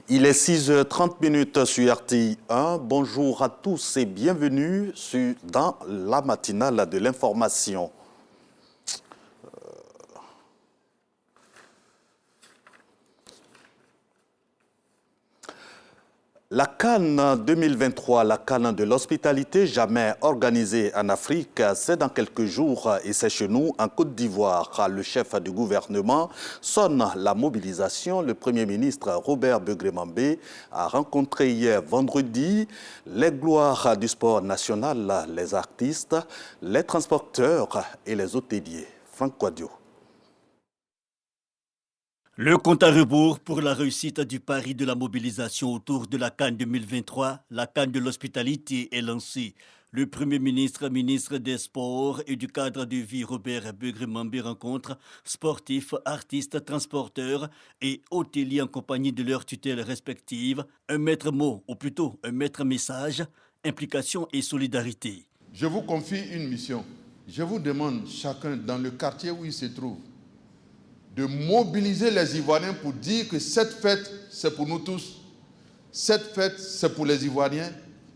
Il est 6h30 sur RTI 1. Bonjour à tous et bienvenue dans la matinale de l'information. La CAN 2023, la CAN de l'hospitalité, jamais organisée en Afrique, c'est dans quelques jours et c'est chez nous en Côte d'Ivoire. Le chef du gouvernement sonne la mobilisation. Le Premier ministre Robert Begré-Mambé a rencontré hier vendredi les gloires du sport national, les artistes, les transporteurs et les hôteliers. Franck Quadio. Le compte à rebours pour la réussite du pari de la mobilisation autour de la CAN 2023, la CAN de l'hospitalité est lancée. Le Premier ministre, ministre des Sports et du cadre de vie Robert Begré-Mambé rencontre sportifs, artistes, transporteurs et hôteliers en compagnie de leurs tutelles respectives. Un maître mot, ou plutôt un maître message, implication et solidarité. Je vous confie une mission. Je vous demande chacun dans le quartier où il se trouve de mobiliser les Ivoiriens pour dire que cette fête, c'est pour nous tous. Cette fête, c'est pour les Ivoiriens.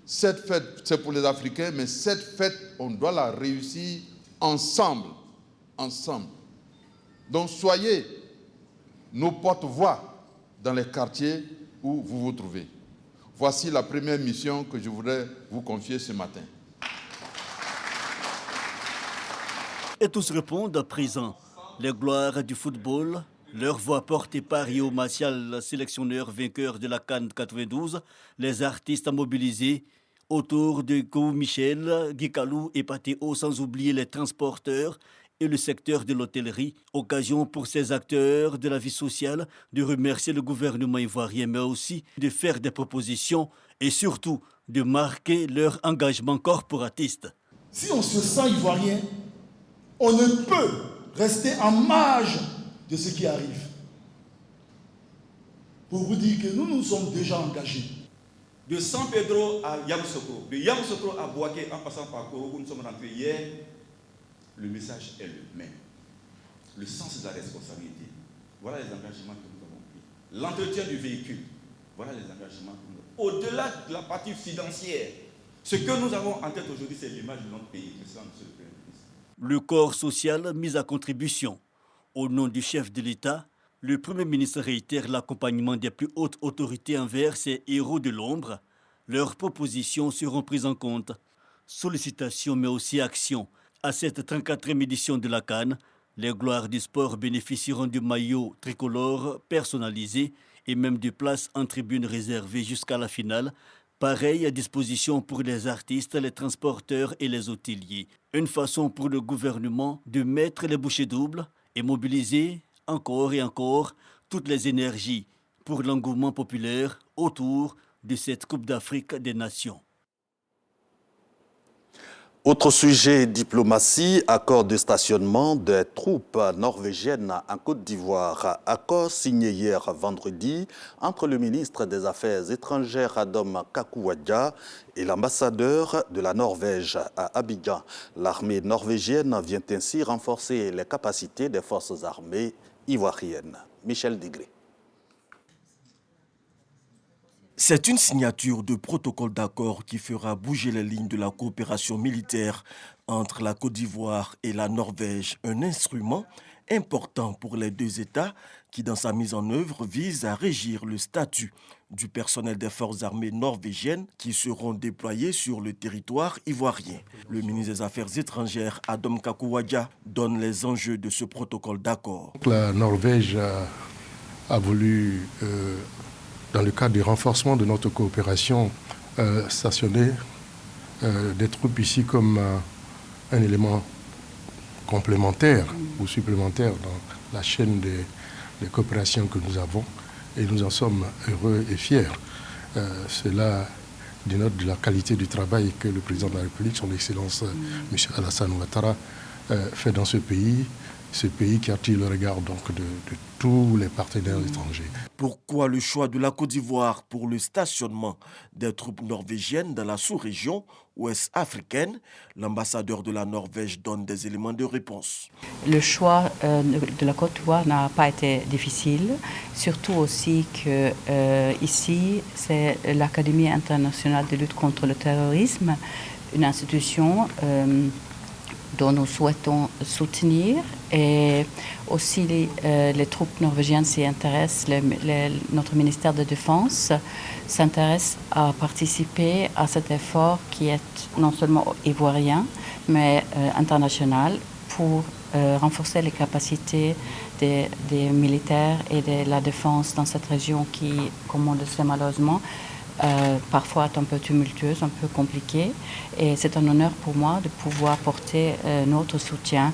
Cette fête, c'est pour les Africains. Mais cette fête, on doit la réussir ensemble. Ensemble. Donc soyez nos porte-voix dans les quartiers où vous vous trouvez. Voici la première mission que je voudrais vous confier ce matin. Et tous répondent à présent. Les gloires du football, leur voix portée par Rio Martial, sélectionneur vainqueur de la CAN 92, les artistes mobilisés autour de Kou Michel, Guy Kalou et Patéo, sans oublier les transporteurs et le secteur de l'hôtellerie. Occasion pour ces acteurs de la vie sociale de remercier le gouvernement ivoirien, mais aussi de faire des propositions et surtout de marquer leur engagement corporatiste. Si on se sent ivoirien, on ne peut rester en marge de ce qui arrive. Pour vous dire que nous sommes déjà engagés. De San Pedro à Yamoussoukro, de Yamoussoukro à Bouaké, en passant par Koro, où nous sommes rentrés hier, le message est le même. Le sens de la responsabilité. Voilà les engagements que nous avons pris. L'entretien du véhicule. Voilà les engagements que nous avons pris. Au-delà de la partie financière, ce que nous avons en tête aujourd'hui, c'est l'image de notre pays. C'est ça, monsieur le Premier ministre. Le corps social mis à contribution. Au nom du chef de l'État, le Premier ministre réitère l'accompagnement des plus hautes autorités envers ces héros de l'ombre. Leurs propositions seront prises en compte. Sollicitations mais aussi actions. À cette 34e édition de la CAN, les gloires du sport bénéficieront de maillots tricolores personnalisés et même de places en tribune réservées jusqu'à la finale. Pareille disposition pour les artistes, les transporteurs et les hôteliers. Une façon pour le gouvernement de mettre les bouchées doubles et mobiliser encore et encore toutes les énergies pour l'engouement populaire autour de cette Coupe d'Afrique des Nations. Autre sujet, diplomatie, accord de stationnement des troupes norvégiennes en Côte d'Ivoire. Accord signé hier vendredi entre le ministre des Affaires étrangères Adom Kakouadja et l'ambassadeur de la Norvège à Abidjan. L'armée norvégienne vient ainsi renforcer les capacités des forces armées ivoiriennes. Michel Digré. C'est une signature de protocole d'accord qui fera bouger les lignes de la coopération militaire entre la Côte d'Ivoire et la Norvège. Un instrument important pour les deux États qui, dans sa mise en œuvre, vise à régir le statut du personnel des forces armées norvégiennes qui seront déployés sur le territoire ivoirien. Le ministre des Affaires étrangères, Adom Kakouadja, donne les enjeux de ce protocole d'accord. La Norvège a voulu... dans le cadre du renforcement de notre coopération, stationner des troupes ici comme un élément complémentaire ou supplémentaire dans la chaîne de coopération que nous avons. Et nous en sommes heureux et fiers. Cela dénote de la qualité du travail que le président de la République, son Excellence M. Alassane Ouattara, fait dans ce pays ce pays qui attire le regard donc de tous les partenaires étrangers. Pourquoi le choix de la Côte d'Ivoire pour le stationnement des troupes norvégiennes dans la sous-région ouest africaine? L'ambassadeur de la Norvège donne des éléments de réponse. Le choix de la Côte d'Ivoire n'a pas été difficile, surtout aussi que ici, c'est l'Académie internationale de lutte contre le terrorisme, une institution dont nous souhaitons soutenir, et aussi les troupes norvégiennes s'y intéressent. Notre ministère de Défense s'intéresse à participer à cet effort qui est non seulement ivoirien, mais international, pour renforcer les capacités des militaires et de la défense dans cette région qui, comme on le sait malheureusement, parfois est un peu tumultueuse, un peu compliquée. Et c'est un honneur pour moi de pouvoir porter notre soutien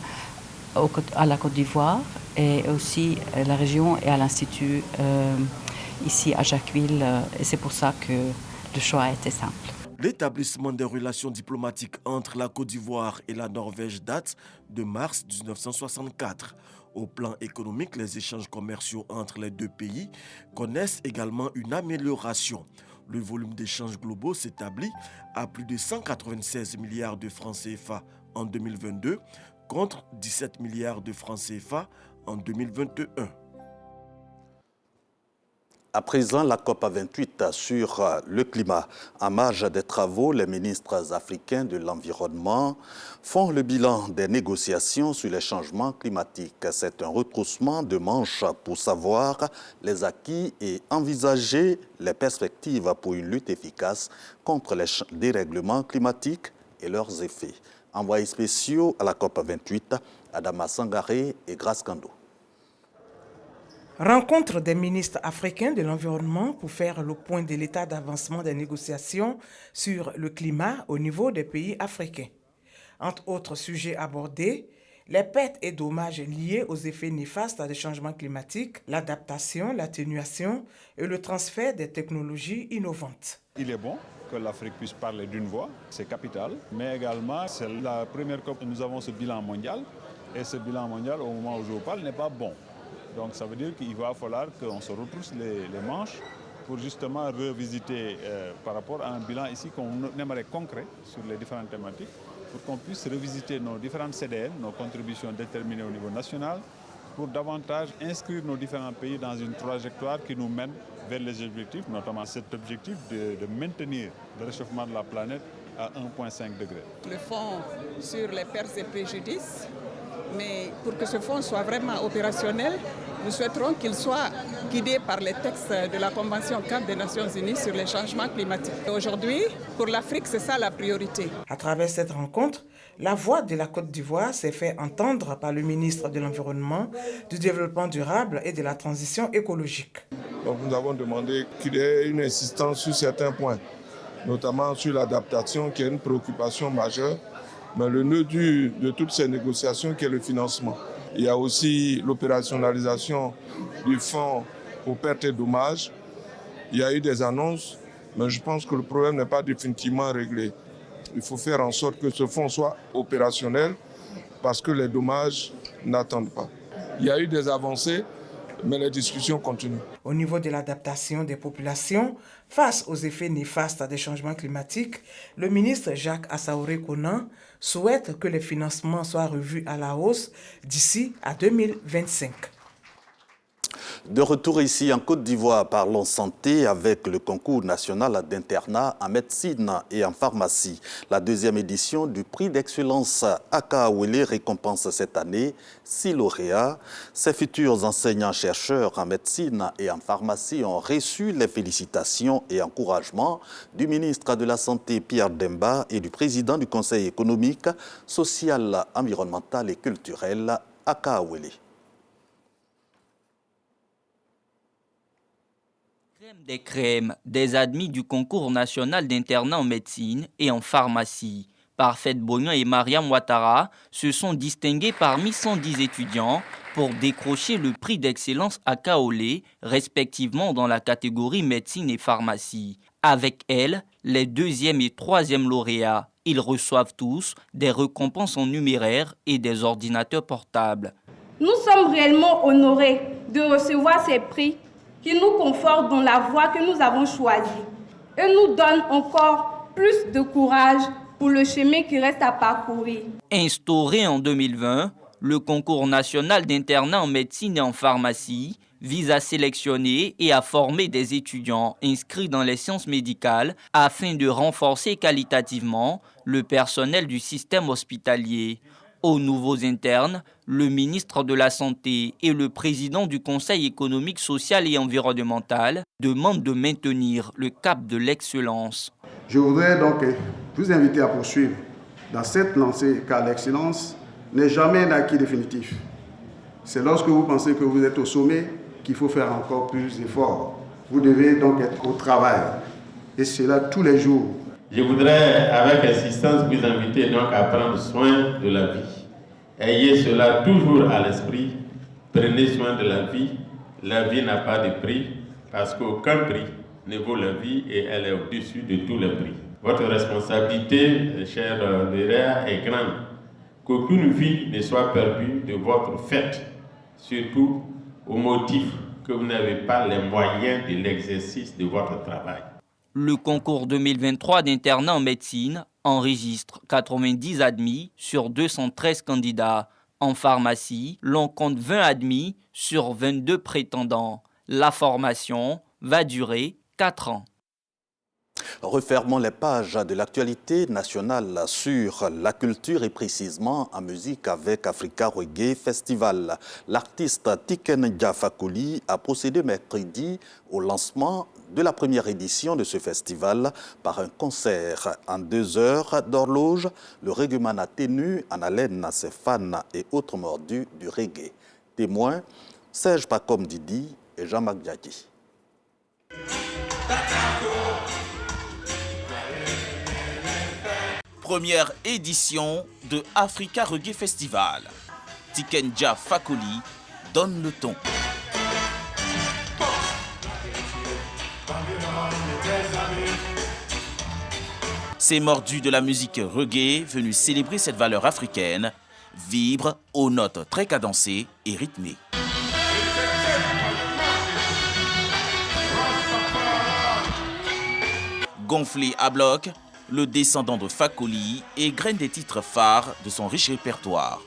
à la Côte d'Ivoire et aussi à la région et à l'Institut ici à Jacqueville. Et c'est pour ça que le choix a été simple. L'établissement des relations diplomatiques entre la Côte d'Ivoire et la Norvège date de mars 1964. Au plan économique, les échanges commerciaux entre les deux pays connaissent également une amélioration. Le volume d'échanges globaux s'établit à plus de 196 milliards de francs CFA en 2022 contre 17 milliards de francs CFA en 2021. À présent, la COP28 sur le climat. En marge des travaux, les ministres africains de l'environnement font le bilan des négociations sur les changements climatiques. C'est un retroussement de manches pour savoir les acquis et envisager les perspectives pour une lutte efficace contre les dérèglements climatiques et leurs effets. Envoyés spéciaux à la COP28, Adama Sangaré et Grace Kando. Rencontre des ministres africains de l'environnement pour faire le point de l'état d'avancement des négociations sur le climat au niveau des pays africains. Entre autres sujets abordés, les pertes et dommages liés aux effets néfastes des changements climatiques, l'adaptation, l'atténuation et le transfert des technologies innovantes. Il est bon que l'Afrique puisse parler d'une voix, c'est capital, mais également c'est la première COP que nous avons ce bilan mondial, et ce bilan mondial au moment où je vous parle n'est pas bon. Donc ça veut dire qu'il va falloir qu'on se retrousse les manches pour justement revisiter par rapport à un bilan ici qu'on aimerait concret sur les différentes thématiques, pour qu'on puisse revisiter nos différentes CDN, nos contributions déterminées au niveau national, pour davantage inscrire nos différents pays dans une trajectoire qui nous mène vers les objectifs, notamment cet objectif de maintenir le réchauffement de la planète à 1,5 degré. Le fonds sur les pertes et préjudices, mais pour que ce fonds soit vraiment opérationnel, nous souhaiterons qu'il soit guidé par les textes de la Convention cadre des Nations Unies sur les changements climatiques. Aujourd'hui, pour l'Afrique, c'est ça la priorité. À travers cette rencontre, la voix de la Côte d'Ivoire s'est fait entendre par le ministre de l'Environnement, du Développement durable et de la Transition écologique. Donc nous avons demandé qu'il y ait une insistance sur certains points, notamment sur l'adaptation qui est une préoccupation majeure, mais le nœud de toutes ces négociations qui est le financement. Il y a aussi l'opérationnalisation du fonds pour pertes et dommages. Il y a eu des annonces, mais je pense que le problème n'est pas définitivement réglé. Il faut faire en sorte que ce fonds soit opérationnel parce que les dommages n'attendent pas. Il y a eu des avancées, mais les discussions continuent. Au niveau de l'adaptation des populations face aux effets néfastes des changements climatiques, le ministre Jacques Assaouré-Conan souhaite que les financements soient revus à la hausse d'ici à 2025. De retour ici en Côte d'Ivoire, parlons santé avec le concours national d'internat en médecine et en pharmacie. La deuxième édition du prix d'excellence Akaawele récompense cette année 6 lauréats. Ces futurs enseignants-chercheurs en médecine et en pharmacie ont reçu les félicitations et encouragements du ministre de la Santé Pierre Demba et du président du Conseil économique, social, environnemental et culturel Akaawele. Des crèmes, des admis du concours national d'internat en médecine et en pharmacie. Parfait Bognon et Mariam Ouattara se sont distingués parmi 110 étudiants pour décrocher le prix d'excellence Akaawele, respectivement dans la catégorie médecine et pharmacie. Avec elle, les deuxième et troisième lauréats, ils reçoivent tous des récompenses en numéraire et des ordinateurs portables. Nous sommes réellement honorés de recevoir ces prix qui nous confortent dans la voie que nous avons choisie et nous donnent encore plus de courage pour le chemin qui reste à parcourir. Instauré en 2020, le concours national d'internat en médecine et en pharmacie vise à sélectionner et à former des étudiants inscrits dans les sciences médicales afin de renforcer qualitativement le personnel du système hospitalier. Aux nouveaux internes, le ministre de la Santé et le président du Conseil économique, social et environnemental demandent de maintenir le cap de l'excellence. Je voudrais donc vous inviter à poursuivre dans cette lancée, car l'excellence n'est jamais un acquis définitif. C'est lorsque vous pensez que vous êtes au sommet qu'il faut faire encore plus d'efforts. Vous devez donc être au travail, et cela tous les jours. Je voudrais, avec insistance, vous inviter donc à prendre soin de la vie. Ayez cela toujours à l'esprit. Prenez soin de la vie. La vie n'a pas de prix, parce qu'aucun prix ne vaut la vie et elle est au-dessus de tous les prix. Votre responsabilité, cher Lérea, est grande. Qu'aucune vie ne soit perdue de votre fait, surtout au motif que vous n'avez pas les moyens de l'exercice de votre travail. Le concours 2023 d'internat en médecine enregistre 90 admis sur 213 candidats. En pharmacie, l'on compte 20 admis sur 22 prétendants. La formation va durer 4 ans. Refermons les pages de l'actualité nationale sur la culture et précisément en musique avec Africa Reggae Festival. L'artiste Tiken Jah Fakoly a procédé mercredi au lancement de la première édition de ce festival par un concert en 2 heures d'horloge. Le reggaeman a tenu en haleine à ses fans et autres mordus du reggae. Témoins, Serge Pacom Didi et Jean-Marc Diadi. Première édition de Africa Reggae Festival. Tiken Jah Fakoly donne le ton. Ces mordus de la musique reggae venus célébrer cette valeur africaine vibrent aux notes très cadencées et rythmées. Gonflé à bloc, le descendant de Fakoly égrène des titres phares de son riche répertoire.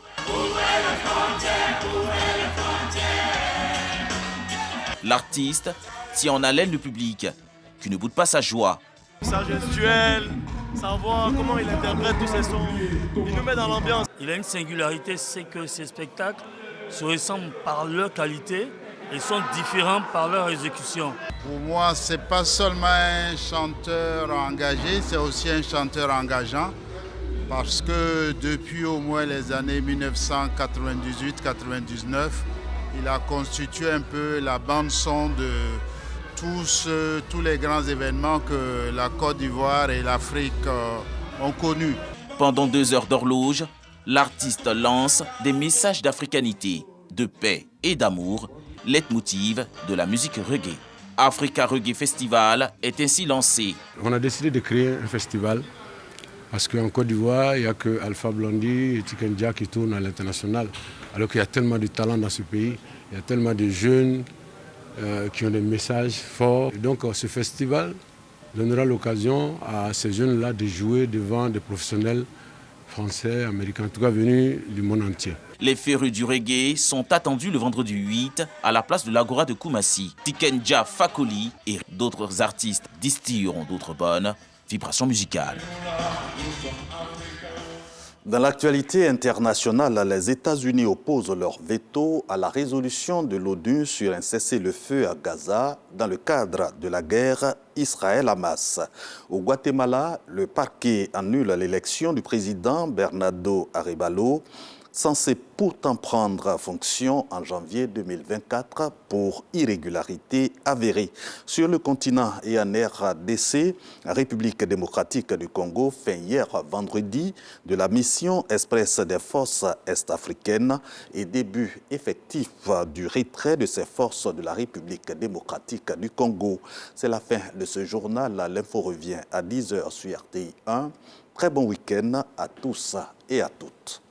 L'artiste tient en haleine le public, qui ne boude pas sa joie. Sa gestuelle, savoir comment il interprète tous ses sons, il nous met dans l'ambiance. Il a une singularité, c'est que ses spectacles se ressemblent par leur qualité et sont différents par leur exécution. Pour moi, ce n'est pas seulement un chanteur engagé, c'est aussi un chanteur engageant. Parce que depuis au moins les années 1998-99, il a constitué un peu la bande-son de tous les grands événements que la Côte d'Ivoire et l'Afrique ont connus. Pendant 2 heures d'horloge, l'artiste lance des messages d'africanité, de paix et d'amour, leitmotiv de la musique reggae. Africa Reggae Festival est ainsi lancé. On a décidé de créer un festival parce qu'en Côte d'Ivoire, il n'y a que Alpha Blondy et Tiken Jah qui tournent à l'international. Alors qu'il y a tellement de talent dans ce pays, il y a tellement de jeunes qui ont des messages forts. Et donc ce festival donnera l'occasion à ces jeunes-là de jouer devant des professionnels français, américains, en tout cas venus du monde entier. Les férus du reggae sont attendus le vendredi 8 à la place de l'Agora de Koumassi. Tiken Jah Fakoly et d'autres artistes distilleront d'autres bonnes vibrations musicales. Dans l'actualité internationale, les États-Unis opposent leur veto à la résolution de l'ONU sur un cessez-le-feu à Gaza dans le cadre de la guerre Israël-Hamas. Au Guatemala, le parquet annule l'élection du président Bernardo Arévalo, censé pourtant prendre fonction en janvier 2024 pour irrégularité avérée. Sur le continent et en RDC, la République démocratique du Congo fait hier vendredi de la mission express des forces est-africaines et début effectif du retrait de ces forces de la République démocratique du Congo. C'est la fin de ce journal. L'info revient à 10h sur RTI 1. Très bon week-end à tous et à toutes.